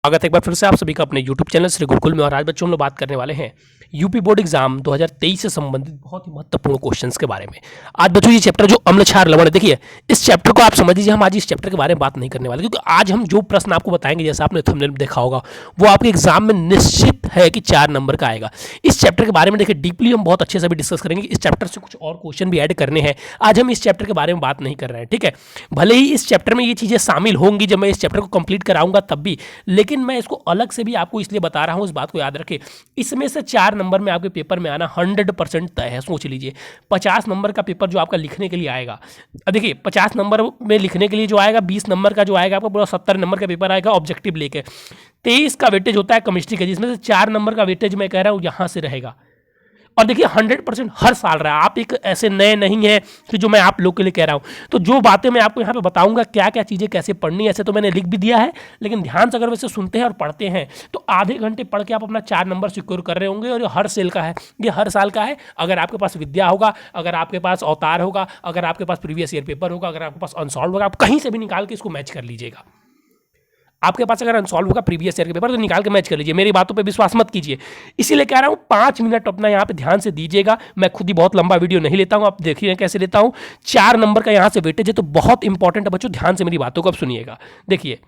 स्वागत है एक बार फिर से आप सभी का अपने YouTube चैनल श्री गुरुकुल में। और आज बच्चों हम लोग बात करने वाले हैं यूपी बोर्ड एग्जाम 2023 से संबंधित बहुत ही महत्वपूर्ण क्वेश्चंस के बारे में। आज बच्चों ये चैप्टर जो अम्ल क्षार लवण है, देखिए इस चैप्टर को आप समझ लीजिए। हम आज इस चैप्टर के बारे में बात नहीं करने वाले, क्योंकि आज हम जो प्रश्न आपको बताएंगे, जैसा आपने थंबनेल में देखा होगा, वो आपके एग्जाम में निश्चित है कि 4 नंबर का आएगा। इस चैप्टर के बारे में देखिए डीपली हम बहुत अच्छे से भी डिस्कस करेंगे। इस चैप्टर से कुछ और क्वेश्चन भी ऐड करने हैं। आज हम इस चैप्टर के बारे में बात नहीं कर रहे हैं, ठीक है। भले ही इस चैप्टर में ये चीज़ें शामिल होंगी जब मैं इस चैप्टर को कंप्लीट कराऊंगा तब भी, लेकिन मैं इसको अलग से भी आपको इसलिए बता रहा हूं, इस बात को याद रखें। इसमें से 4 नंबर में आपके पेपर में आना 100% तय है। सोच लीजिए 50 नंबर का पेपर जो आपका लिखने के लिए आएगा, अब देखिए 50 नंबर में लिखने के लिए जो आएगा, 20 नंबर का जो आएगा आपका पूरा 70 नंबर का पेपर आएगा ऑब्जेक्टिव लेके। 23 का वेटेज होता है केमिस्ट्री का, जिसमें से 4 नंबर का वेटेज मैं कह रहा हूँ यहाँ से रहेगा। और देखिए 100% हर साल रहा है। आप एक ऐसे नए नहीं है कि जो मैं आप लोग के लिए कह रहा हूँ। तो जो बातें मैं आपको यहाँ पे बताऊंगा, क्या क्या चीज़ें कैसे पढ़नी है, ऐसे तो मैंने लिख भी दिया है, लेकिन ध्यान से अगर वैसे सुनते हैं और पढ़ते हैं तो आधे घंटे पढ़ के आप अपना 4 नंबर सिक्योर कर रहे होंगे। और ये हर सेल का है, ये हर साल का है। अगर आपके पास विद्या होगा, अगर आपके पास अवतार होगा, अगर आपके पास प्रीवियस ईयर पेपर होगा, अगर आपके पास अनसॉल्व होगा, आप कहीं से भी निकाल के इसको मैच कर लीजिएगा। आपके पास अगर अनसॉल्व होगा प्रीवियस ईयर के पेपर तो निकाल के मैच कर लीजिए। मेरी बातों पे विश्वास मत कीजिए, इसीलिए कह रहा हूँ 5 मिनट अपना यहाँ पे ध्यान से दीजिएगा। मैं खुद ही बहुत लंबा वीडियो नहीं लेता हूँ, आप देखिए कैसे लेता हूँ। 4 नंबर का यहाँ से वेटेज है, तो बहुत इंपॉर्टेंट है बच्चों, ध्यान से मेरी बातों को अब सुनिएगा। देखिए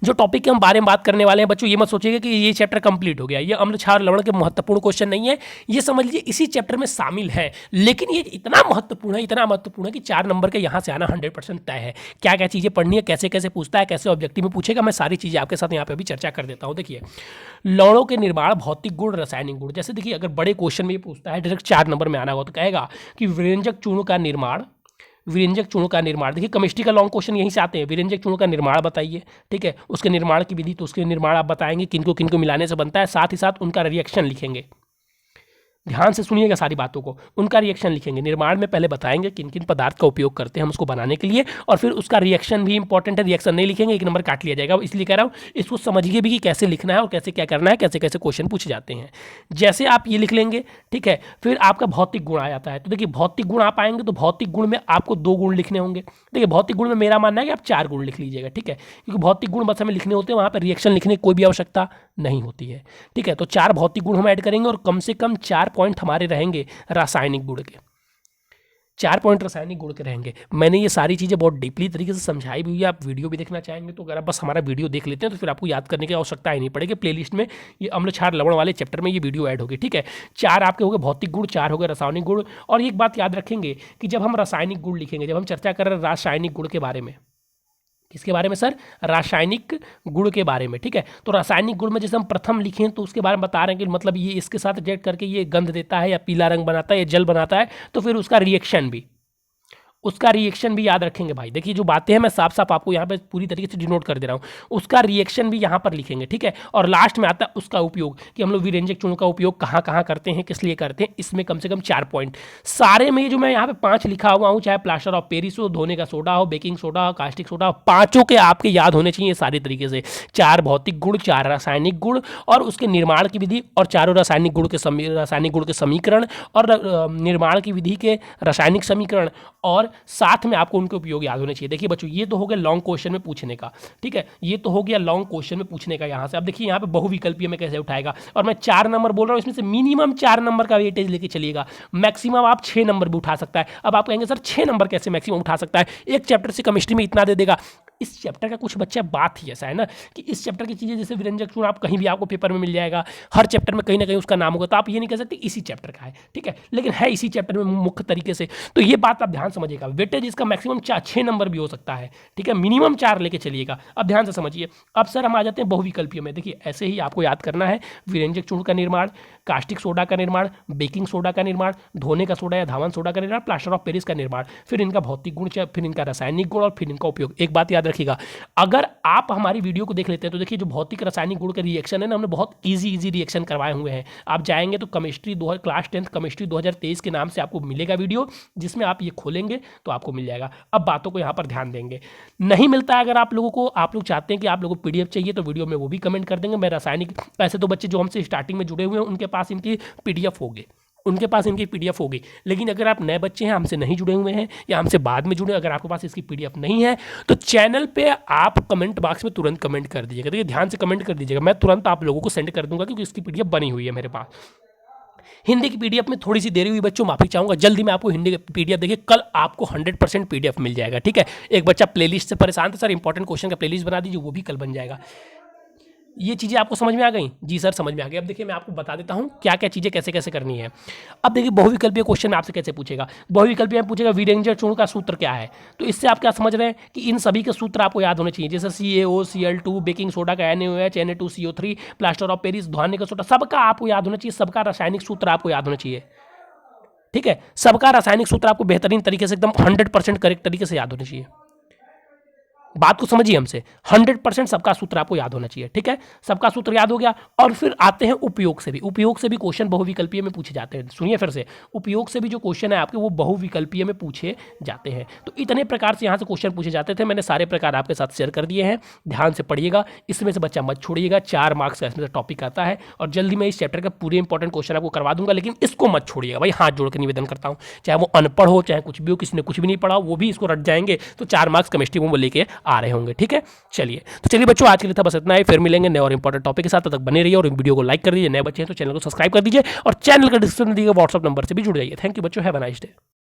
जो टॉपिक के हम बारे में बात करने वाले हैं बच्चों, ये मत सोचिएगा कि ये चैप्टर कंप्लीट हो गया। ये अम्ल क्षार लवण के महत्वपूर्ण क्वेश्चन नहीं है, ये समझ लीजिए इसी चैप्टर में शामिल है। लेकिन ये इतना महत्वपूर्ण है कि 4 नंबर के यहाँ से आना 100% तय है। क्या क्या चीज़ें पढ़नी है, कैसे कैसे पूछता है, कैसे ऑब्जेक्टिव में पूछेगा, मैं सारी चीज़ें आपके साथ यहाँ पे अभी चर्चा कर देता हूँ। देखिए लवणों के निर्माण, भौतिक गुण, रासायनिक गुण। जैसे देखिए अगर बड़े क्वेश्चन में ये पूछता है, डायरेक्ट 4 नंबर में आना होगा, तो कहेगा कि विरंजक चूर्ण का निर्माण, विरंजक चूर्ण का निर्माण। देखिए केमिस्ट्री का लॉन्ग क्वेश्चन यहीं से आते हैं। विरंजक चूर्ण का निर्माण बताइए, ठीक है। उसके निर्माण की विधि, तो उसके निर्माण आप बताएंगे किनको किनको मिलाने से बनता है, साथ ही साथ उनका रिएक्शन लिखेंगे। ध्यान से सुनिएगा सारी बातों को, उनका रिएक्शन लिखेंगे। निर्माण में पहले बताएंगे किन किन पदार्थ का उपयोग करते हैं हम उसको बनाने के लिए, और फिर उसका रिएक्शन भी इंपॉर्टेंट है। रिएक्शन नहीं लिखेंगे 1 नंबर काट लिया जाएगा। इसलिए कह रहा हूँ इसको समझिए भी कि कैसे लिखना है और कैसे क्या करना है, कैसे कैसे क्वेश्चन पूछे जाते हैं। जैसे आप ये लिख लेंगे, ठीक है। फिर आपका भौतिक गुण आ जाता है। तो देखिए भौतिक गुण आप आएंगे तो भौतिक गुण में आपको 2 गुण लिखने होंगे। देखिए भौतिक गुण में मेरा मानना है कि आप 4 गुण लिख लीजिएगा, ठीक है, क्योंकि भौतिक गुण बस हमें लिखने होते हैं, वहाँ पर रिएक्शन लिखने की कोई भी आवश्यकता नहीं होती है, ठीक है। तो 4 भौतिक गुण हम ऐड करेंगे और कम से कम 4 पॉइंट हमारे रहेंगे रासायनिक गुण के। 4 पॉइंट रासायनिक गुण के रहेंगे। मैंने ये सारी चीज़ें बहुत डीपली तरीके से समझाई भी हुई है। आप वीडियो भी देखना चाहेंगे तो अगर आप बस हमारा वीडियो देख लेते हैं तो फिर आपको याद करने की आवश्यकता ही नहीं पड़ेगी। प्लेलिस्ट में ये अम्ल क्षार लवण वाले चैप्टर में ये वीडियो ऐड होगी, ठीक है। 4 आपके हो गए भौतिक गुण, 4 हो गए रासायनिक गुण। और एक बात याद रखेंगे कि जब हम रासायनिक गुण लिखेंगे, जब हम चर्चा कर रहे हैं रासायनिक गुण के बारे में, किसके बारे में सर? रासायनिक गुण के बारे में, ठीक है। तो रासायनिक गुण में जैसे हम प्रथम लिखें तो उसके बारे में बता रहे हैं कि मतलब ये इसके साथ रिएक्ट करके ये गंध देता है या पीला रंग बनाता है या जल बनाता है, तो फिर उसका रिएक्शन भी याद रखेंगे भाई। देखिए जो बातें हैं मैं साफ साफ आपको यहाँ पे पूरी तरीके से डिनोट कर दे रहा हूँ, उसका रिएक्शन भी यहाँ पर लिखेंगे, ठीक है। और लास्ट में आता है उसका उपयोग, कि हम लोग विरंजक चूर्ण का उपयोग कहाँ कहाँ करते हैं, किस लिए करते हैं। इसमें कम से कम 4 पॉइंट सारे में, जो मैं यहाँ पे 5 लिखा हुआ हूँ, चाहे प्लास्टर ऑफ पेरिस हो, धोने का सोडा हो, बेकिंग सोडा हो, कास्टिक सोडा हो, पाँचों के आपके याद होने चाहिए सारी तरीके से। 4 भौतिक गुण, 4 रासायनिक गुण और उसके निर्माण की विधि, और चारों रासायनिक गुण के समीकरण और निर्माण की विधि के रासायनिक समीकरण, और साथ में आपको उनके उपयोग याद होने चाहिए। देखिए बच्चों ये तो हो गया लॉन्ग क्वेश्चन में पूछने का, ठीक है, ये तो हो गया लॉन्ग क्वेश्चन में पूछने का यहाँ से। अब देखिए यहाँ पे बहुविकल्पीय में कैसे उठाएगा, और मैं 4 नंबर बोल रहा हूँ, इसमें से मिनिमम 4 नंबर का वेटेज लेके चलिएगा। मैक्सिमम आप 6 नंबर भी उठा सकता है। अब आप कहेंगे सर 6 नंबर कैसे मैक्सिमम उठा सकता है, एक चैप्टर से केमिस्ट्री में इतना दे देगा। इस चैप्टर का कुछ बच्चा बात ही ऐसा है ना कि इस चैप्टर की चीज़ें, जैसे विरंजक चूर्ण आप कहीं भी आपको पेपर में मिल जाएगा, हर चैप्टर में कहीं ना कहीं उसका नाम होगा, तो आप ये नहीं कह सकते इसी चैप्टर का है, ठीक है, लेकिन है इसी चैप्टर में मुख्य तरीके से। तो ये बात आप ध्यान समझिएगा। वेटेज इसका मैक्सिमम 6 नंबर भी हो सकता है, ठीक है, मिनिमम 4 लेके चलिएगा। अब ध्यान से समझिए। अब सर हम आ जाते हैं बहुविकल्पीय में। देखिए ऐसे ही आपको याद करना है, विरंजक चूर्ण का निर्माण, कास्टिक सोडा का निर्माण, बेकिंग सोडा का निर्माण, धोने का सोडा या धावन सोडा का निर्माण, प्लास्टर ऑफ पेरिस का निर्माण, फिर इनका भौतिक गुण, फिर इनका रासायनिक गुण और फिर इनका उपयोग। एक बात याद रखिएगा, अगर आप हमारी वीडियो को देख लेते हैं तो देखिए जो भौतिक रासायनिक गुण के रिएक्शन है ना, हमने बहुत इजी रिएक्शन करवाए हुए हैं। आप जाएंगे तो केमिस्ट्री क्लास 10 केमिस्ट्री 2023 के नाम से आपको मिलेगा वीडियो, जिसमें आप ये खोलेंगे तो आपको मिल जाएगा। अब बातों को यहाँ पर ध्यान देंगे। नहीं मिलता है अगर आप लोगों को, आप लोग चाहते हैं कि आप लोगों को पीडीएफ चाहिए तो वीडियो में वो भी कमेंट कर देंगे। मैं रासायनिक, ऐसे तो बच्चे जो हमसे स्टार्टिंग में जुड़े हुए हैं उनके पास इनकी पीडीएफ होगी, उनके पास इनकी पीडीएफ होगी। लेकिन अगर आप नए बच्चे हैं, हमसे नहीं जुड़े हुए हैं या हमसे बाद में जुड़े, अगर आपके पास इसकी पीडीएफ नहीं है तो चैनल पे आप कमेंट बॉक्स में तुरंत कमेंट कर दीजिएगा। देखिए ध्यान से कमेंट कर दीजिएगा, मैं तुरंत आप लोगों को सेंड कर दूंगा क्योंकि इसकी पीडीएफ बनी हुई है मेरे पास। हिंदी की पीडीएफ में थोड़ी सी देरी हुई बच्चों, माफी चाहूंगा। जल्दी मैं आपको हिंदी की पीडीएफ, देखिए कल आपको 100% पीडीएफ मिल जाएगा, ठीक है। एक बच्चा प्लेलिस्ट से परेशान था, सर इंपॉर्टेंट क्वेश्चन का प्लेलिस्ट बना दीजिए, वो भी कल बन जाएगा। ये चीज़ें आपको समझ में आ गई? जी सर समझ में आ गई। अब देखिए मैं आपको बता देता हूँ क्या क्या चीज़ें कैसे कैसे करनी है। अब देखिए बहुविकल्पीय क्वेश्चन में आपसे कैसे पूछेगा, बहुविकल्पीय में पूछेगा वीरेंजर चूर्ण का सूत्र क्या है। तो इससे आप क्या समझ रहे हैं कि इन सभी के सूत्र आपको याद होने चाहिए, जैसे CaO, Cl2, बेकिंग सोडा का NaOH, Na2CO3, plaster of Paris, धुआं का सोडा, सबका आपको याद होना चाहिए, सबका रासायनिक सूत्र आपको याद होना चाहिए, ठीक है। सबका रासायनिक सूत्र आपको बेहतरीन तरीके से एकदम 100% करेक्ट तरीके से याद होना चाहिए। बात को समझिए हमसे, 100% सबका सूत्र आपको याद होना चाहिए, ठीक है। सबका सूत्र याद हो गया और फिर आते हैं उपयोग से भी। उपयोग से भी क्वेश्चन बहुविकल्पीय में पूछे जाते हैं। सुनिए फिर से, उपयोग से भी जो क्वेश्चन है आपके वो बहुविकल्पीय में पूछे जाते हैं। तो इतने प्रकार से यहाँ से क्वेश्चन पूछे जाते थे, मैंने सारे प्रकार आपके साथ शेयर कर दिए हैं, ध्यान से पढ़िएगा। इसमें से बच्चा मत छोड़िएगा, 4 मार्क्स का इसमें से टॉपिक आता है और जल्दी मैं इस चैप्टर का पूरे इंपॉर्टेंट क्वेश्चन आपको करवा दूंगा, लेकिन इसको मत छोड़िएगा भाई, हाथ जोड़ कर निवेदन करता हूँ। चाहे वो अनपढ़ हो, चाहे कुछ भी हो, किसी ने कुछ भी नहीं पढ़ा वो भी इसको रट जाएंगे, तो 4 मार्क्स केमिस्ट्री में वो लेके आ रहे होंगे, ठीक है। चलिए बच्चों, आज के लिए था बस इतना ही। फिर मिलेंगे नए और इंपॉर्टेंट टॉपिक के साथ, तब तक बने रहिए और वीडियो को लाइक कर दीजिए। नए बच्चे हैं तो चैनल को सब्सक्राइब कर दीजिए और चैनल का डिस्क्रिप्शन दिए व्हाट्सएप नंबर से भी जुड़ जाइए। थैंक यू बच्चों, हैव अ नाइस डे।